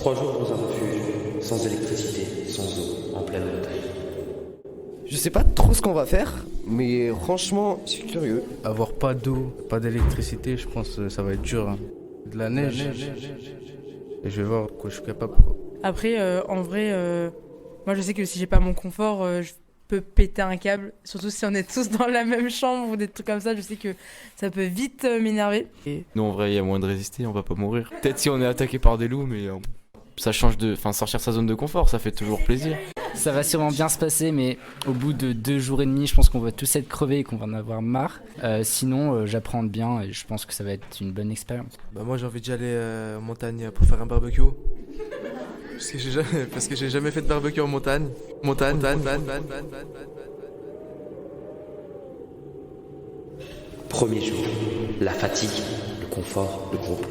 3 jours dans un refuge, sans électricité, sans eau, en pleine montagne. Je sais pas trop ce qu'on va faire, mais franchement, je suis curieux. Avoir pas d'eau, pas d'électricité, je pense que ça va être dur. Hein. De la neige. Et je vais voir quoi je suis capable. Quoi. Après, en vrai, moi je sais que si j'ai pas mon confort, je peux péter un câble. Surtout si on est tous dans la même chambre ou des trucs comme ça, je sais que ça peut vite m'énerver. Nous en vrai, il y a moins de résister, on va pas mourir. Peut-être si on est attaqué par des loups, mais ça change sortir sa zone de confort, ça fait toujours plaisir. Ça va sûrement bien se passer, mais au bout de 2 jours et demi, je pense qu'on va tous être crevés et qu'on va en avoir marre. Sinon, j'apprends bien et je pense que ça va être une bonne expérience. Moi, j'ai envie d'y aller en montagne pour faire un barbecue. Parce que j'ai jamais fait de barbecue en montagne. Premier jour, la fatigue, le confort, le groupe.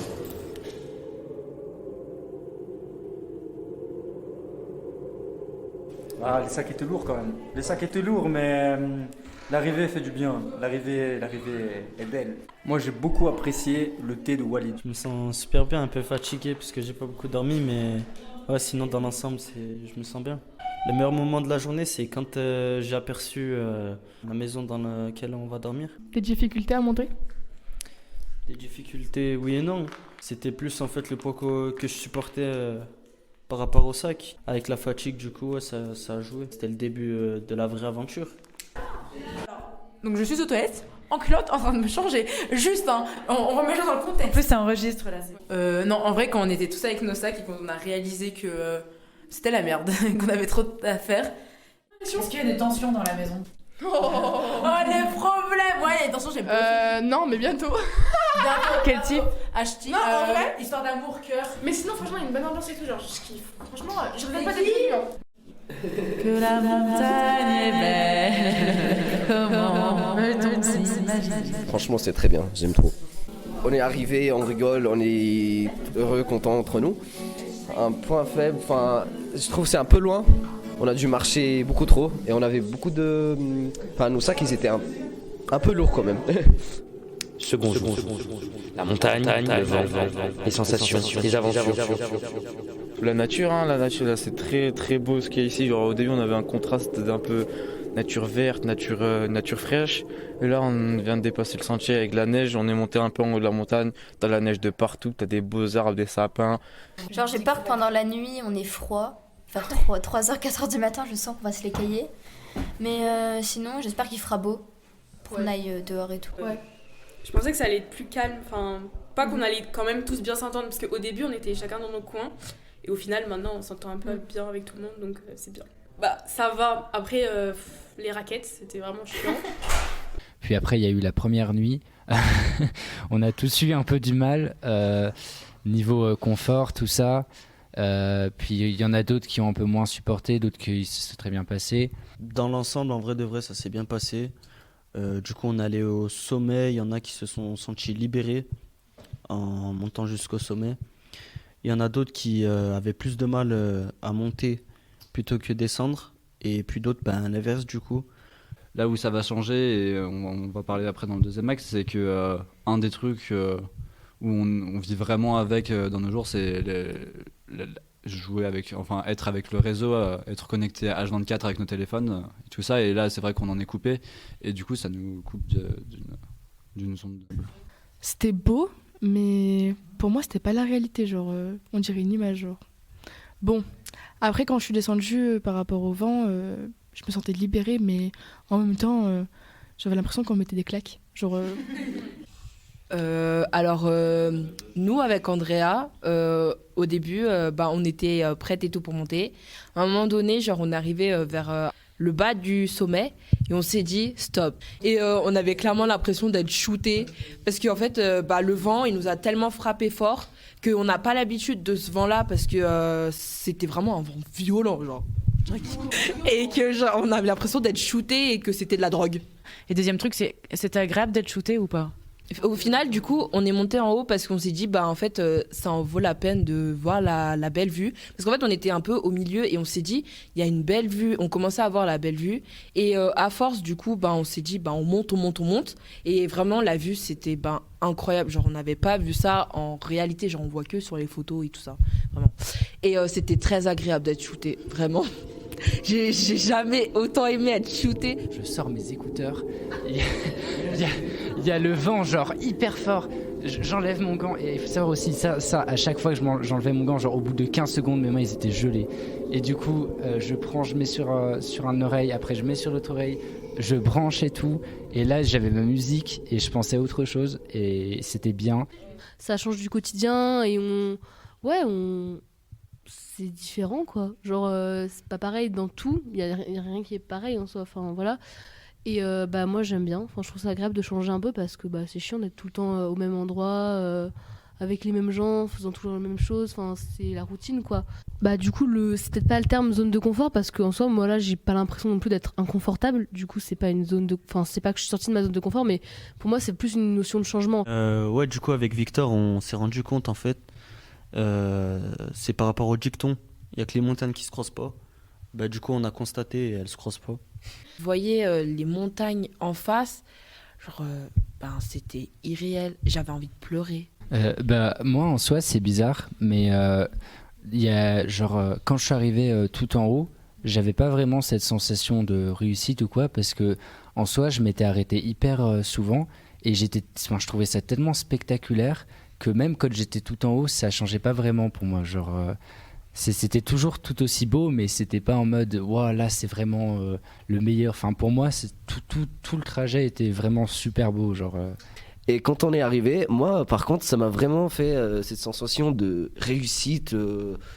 Ah, les sacs étaient lourds quand même. Les sacs étaient lourds, mais l'arrivée fait du bien. L'arrivée est belle. Moi, j'ai beaucoup apprécié le thé de Walid. Je me sens super bien, un peu fatigué parce que j'ai pas beaucoup dormi, mais ouais, sinon dans l'ensemble, je me sens bien. Le meilleur moment de la journée, c'est quand j'ai aperçu la maison dans laquelle on va dormir. Des difficultés à monter? Des difficultés, oui et non. C'était plus en fait le poids que je supportais par rapport au sac. Avec la fatigue, du coup, ouais, ça a joué. C'était le début de la vraie aventure. Donc je suis aux toilettes, en culotte, en train de me changer. Juste, hein, on remet les choses dans le contexte. En plus, ça enregistre là. Non, en vrai, quand on était tous avec nos sacs et qu'on a réalisé que c'était la merde, qu'on avait trop à faire. Est-ce qu'il y a des tensions dans la maison? Les problèmes! Ouais, les tensions, j'ai pas. Non, mais bientôt. Quel type? Hashtag, en vrai histoire d'amour, cœur. Mais sinon, franchement, il y a une bonne ambiance et tout, genre, je kiffe. Franchement, je regrette pas d'être venue. Que la montagne est belle, comment peut-on s'imaginer? Franchement, c'est très bien, j'aime trop. On est arrivé, on rigole, on est heureux, content entre nous. Un point faible, je trouve que c'est un peu loin. On a dû marcher beaucoup trop et on avait beaucoup de... nos sacs, ils étaient un peu lourds quand même. Second jour, la montagne, le vent, les sensations, les aventures. La nature, là, c'est très très beau ce qu'il y a ici. Genre, au début, on avait un contraste d'un peu nature verte, nature fraîche. Et là, on vient de dépasser le sentier avec la neige. On est monté un peu en haut de la montagne. T'as la neige de partout, t'as des beaux arbres, des sapins. Genre, j'ai peur que pendant la nuit, on est froid. Vers 3h, 4h du matin, je sens qu'on va se les cailler. Mais sinon, j'espère qu'il fera beau pour qu'on aille dehors et tout. Ouais. Je pensais que ça allait être plus calme. Enfin, pas qu'on allait quand même tous bien s'entendre. Parce qu'au début, on était chacun dans nos coins. Et au final, maintenant, on s'entend un peu bien avec tout le monde. Donc, c'est bien. Bah, ça va. Après, les raquettes, c'était vraiment chiant. Puis après, il y a eu la première nuit. On a tous eu un peu du mal. Niveau confort, tout ça. Puis il y en a d'autres qui ont un peu moins supporté, d'autres qui se sont très bien passés. Dans l'ensemble, en vrai de vrai, ça s'est bien passé. Du coup, on est allé au sommet. Il y en a qui se sont sentis libérés en montant jusqu'au sommet. Il y en a d'autres qui avaient plus de mal à monter plutôt que descendre. Et puis d'autres, à l'inverse du coup. Là où ça va changer, et on va parler après dans le deuxième axe, c'est que un des trucs où on vit vraiment avec dans nos jours, c'est jouer avec, être avec le réseau, être connecté à H24 avec nos téléphones et tout ça. Et là, c'est vrai qu'on en est coupé, et du coup, ça nous coupe d'une sonde. C'était beau, mais pour moi, c'était pas la réalité. Genre, on dirait une image. Genre. Bon, après, quand je suis descendue par rapport au vent, je me sentais libérée, mais en même temps, j'avais l'impression qu'on mettait des claques. Genre. Nous, avec Andrea, au début, on était prêtes et tout pour monter. À un moment donné, genre, on arrivait vers le bas du sommet et on s'est dit stop. Et on avait clairement l'impression d'être shooté parce qu'en fait, le vent, il nous a tellement frappé fort qu'on n'a pas l'habitude de ce vent-là parce que c'était vraiment un vent violent, genre. Et que genre, on avait l'impression d'être shooté et que c'était de la drogue. Et deuxième truc, c'était agréable d'être shooté ou pas? Au final, du coup, on est monté en haut parce qu'on s'est dit, en fait, ça en vaut la peine de voir la belle vue. Parce qu'en fait, on était un peu au milieu et on s'est dit, il y a une belle vue. On commençait à voir la belle vue. Et à force, du coup, on s'est dit, on monte. Et vraiment, la vue, c'était incroyable. Genre, on n'avait pas vu ça en réalité. Genre, on voit que sur les photos et tout ça. Vraiment. Et c'était très agréable d'être shooté, vraiment. J'ai jamais autant aimé être shooté. Je sors mes écouteurs, il y a le vent genre hyper fort, j'enlève mon gant et il faut savoir aussi ça à chaque fois que j'enlevais mon gant, genre au bout de 15 secondes mes mains ils étaient gelés et du coup je mets sur une oreille, après je mets sur l'autre oreille, je branche et tout et là j'avais ma musique et je pensais à autre chose et c'était bien. Ça change du quotidien et c'est différent quoi, genre c'est pas pareil dans tout, il y a rien qui est pareil en soi, enfin voilà. Et moi j'aime bien, enfin, je trouve ça agréable de changer un peu parce que c'est chiant d'être tout le temps au même endroit, avec les mêmes gens, faisant toujours la même chose, enfin c'est la routine quoi. Du coup c'est peut-être pas le terme zone de confort parce qu'en soi moi là j'ai pas l'impression non plus d'être inconfortable, du coup c'est pas une zone de, enfin c'est pas que je suis sortie de ma zone de confort mais pour moi c'est plus une notion de changement. Ouais, du coup avec Victor on s'est rendu compte en fait, c'est par rapport au dicton, il y a que les montagnes qui se croisent pas. Du coup on a constaté et elles se croisent pas. Vous voyez les montagnes en face, genre c'était irréel, j'avais envie de pleurer. Moi en soi c'est bizarre mais il y a quand je suis arrivé tout en haut, j'avais pas vraiment cette sensation de réussite ou quoi parce que en soi je m'étais arrêté hyper souvent et je trouvais ça tellement spectaculaire que même quand j'étais tout en haut ça changeait pas vraiment pour moi, c'était toujours tout aussi beau mais c'était pas en mode wow, là c'est vraiment le meilleur, enfin pour moi tout le trajet était vraiment super beau Et quand on est arrivé, moi par contre ça m'a vraiment fait cette sensation de réussite,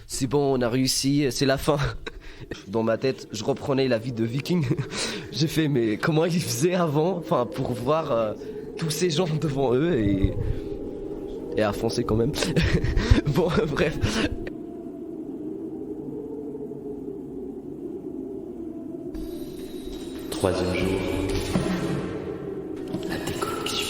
c'est bon on a réussi, c'est la fin. Dans ma tête je reprenais la vie de viking. J'ai fait mais comment ils faisaient avant, enfin pour voir tous ces gens devant eux et à foncer quand même. Bon bref. Troisième jour, la déconnexion.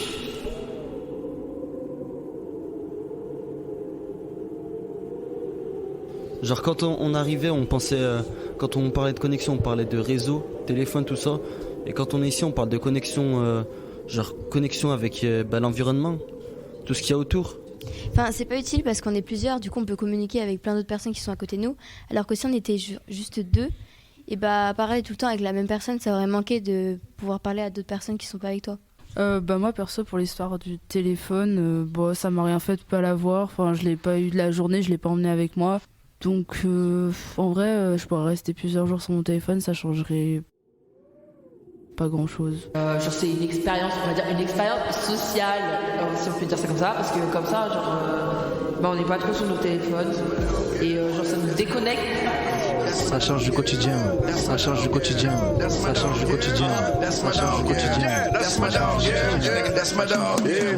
Quand on arrivait, on pensait, quand on parlait de connexion, on parlait de réseau, téléphone, tout ça. Et quand on est ici, on parle de connexion, connexion avec l'environnement, tout ce qu'il y a autour. Enfin, c'est pas utile parce qu'on est plusieurs, du coup on peut communiquer avec plein d'autres personnes qui sont à côté de nous. Alors que si on était juste deux, et parler tout le temps avec la même personne, ça aurait manqué de pouvoir parler à d'autres personnes qui sont pas avec toi. Moi perso pour l'histoire du téléphone, ça m'a rien fait de pas l'avoir, enfin je l'ai pas eu de la journée, je l'ai pas emmené avec moi. Donc en vrai je pourrais rester plusieurs jours sans mon téléphone, ça changerait pas grand chose. C'est une expérience, on va dire une expérience sociale, si on peut dire ça comme ça, parce que comme ça on n'est pas trop sur nos téléphones et ça nous déconnecte. Ça change du quotidien, ça change du quotidien, ça change du quotidien, ça change du quotidien. That's my dog, yeah, that's my dog, yeah.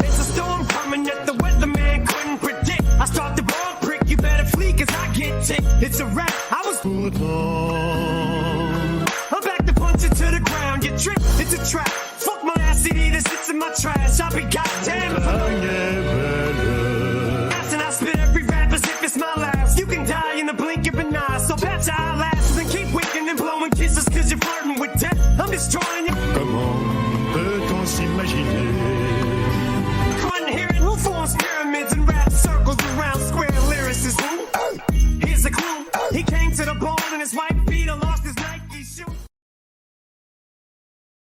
There's a storm coming that the weatherman couldn't predict. I start the ball prick, you better flee cause I get ticked. It's a wrap, I was I'm back to punch it to the ground, you trip, it's a trap. Fuck my ass CD that sits in my trash, I'll be goddamn if I and I spit every rap as if it's my last. You can die in the blink of an eye, so patch our last and keep winking and blowing kisses cause you're flirting with death. I'm destroying you. Comment peut-on s'imaginer? Couldn't hear it, who forms pyramids and rap?